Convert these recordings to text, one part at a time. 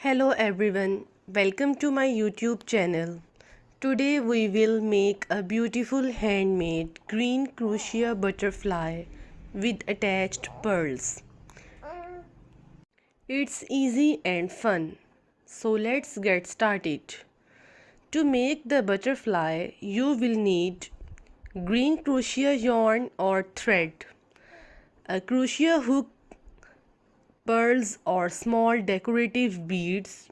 Hello everyone, welcome to my YouTube channel. Today we will make a beautiful handmade green crochet butterfly with attached pearls. It's easy and fun, so let's get started. To make the butterfly, you will need green crochet yarn or thread, a crochet hook, pearls or small decorative beads,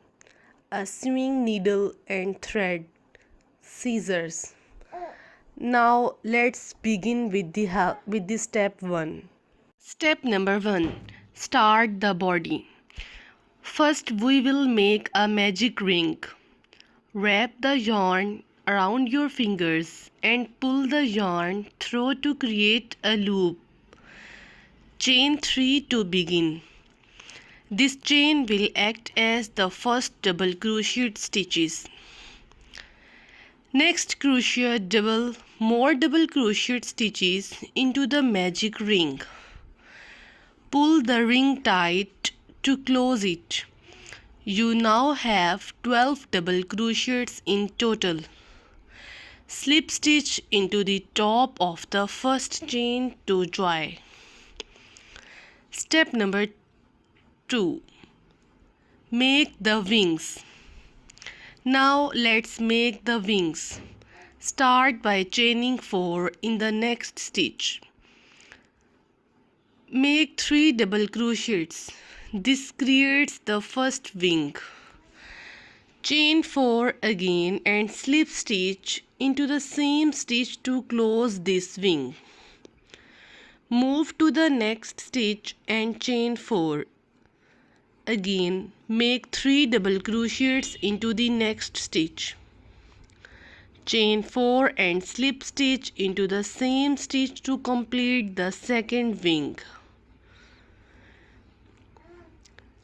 a sewing needle and thread, scissors. Now let's begin with the step 1. Step number 1. Start the body. First we will make a magic ring. Wrap the yarn around your fingers and pull the yarn through to create a loop. Chain 3 to begin. This chain will act as the first double crochet stitches. Next, crochet more double crochet stitches into the magic ring. Pull the ring tight to close it. You now have 12 double crochets in total. Slip stitch into the top of the first chain to join. Step number 2. Make the wings. Now let's make the wings. Start by chaining 4 in the next stitch. Make 3 double crochets. This creates the first wing. Chain 4 again and slip stitch into the same stitch to close this wing. Move to the next stitch and chain 4. Again, make 3 double crochets into the next stitch. Chain 4 and slip stitch into the same stitch to complete the second wing.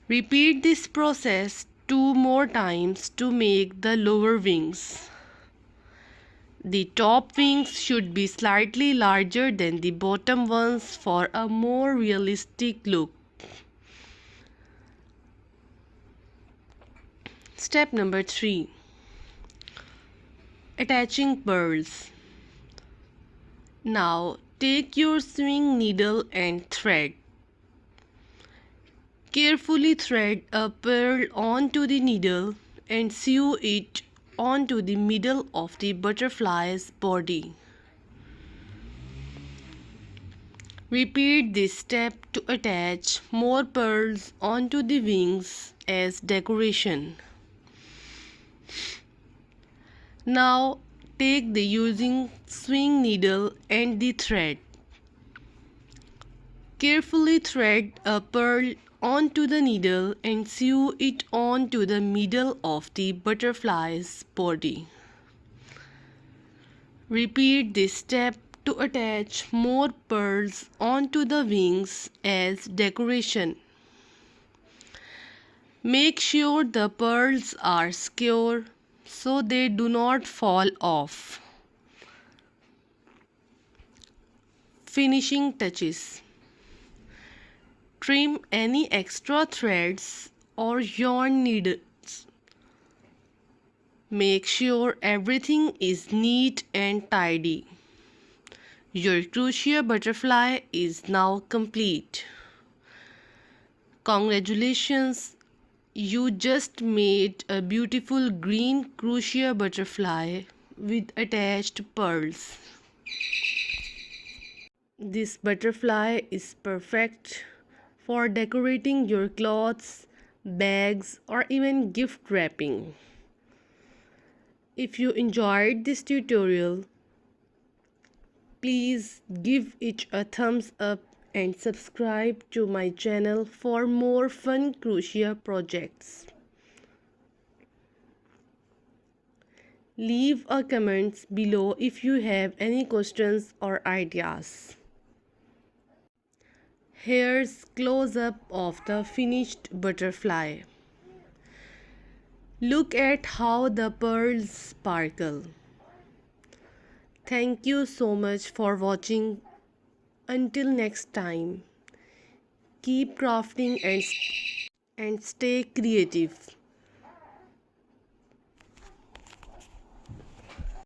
Repeat this process 2 more times to make the lower wings. The top wings should be slightly larger than the bottom ones for a more realistic look. Step number 3. Attaching pearls. Now take your sewing needle and thread. Carefully thread a pearl onto the needle and sew it onto the middle of the butterfly's body. Repeat this step to attach more pearls onto the wings as decoration. Now take the using sewing needle and the thread. Carefully thread a pearl onto the needle and sew it onto the middle of the butterfly's body. Repeat this step to attach more pearls onto the wings as decoration. Make sure the pearls are secure so they do not fall off. Finishing touches. Trim any extra threads or yarn needles. Make sure everything is neat and tidy. Your crochet butterfly is now complete. Congratulations! You just made a beautiful green crochet butterfly with attached pearls. This butterfly is perfect for decorating your clothes, bags, or even gift wrapping. If you enjoyed this tutorial, please give it a thumbs up and subscribe to my channel for more fun crochet projects. Leave a comment below if you have any questions or ideas. Here's close-up of the finished butterfly. Look at how the pearls sparkle. Thank you so much for watching. Until next time, keep crafting and stay creative.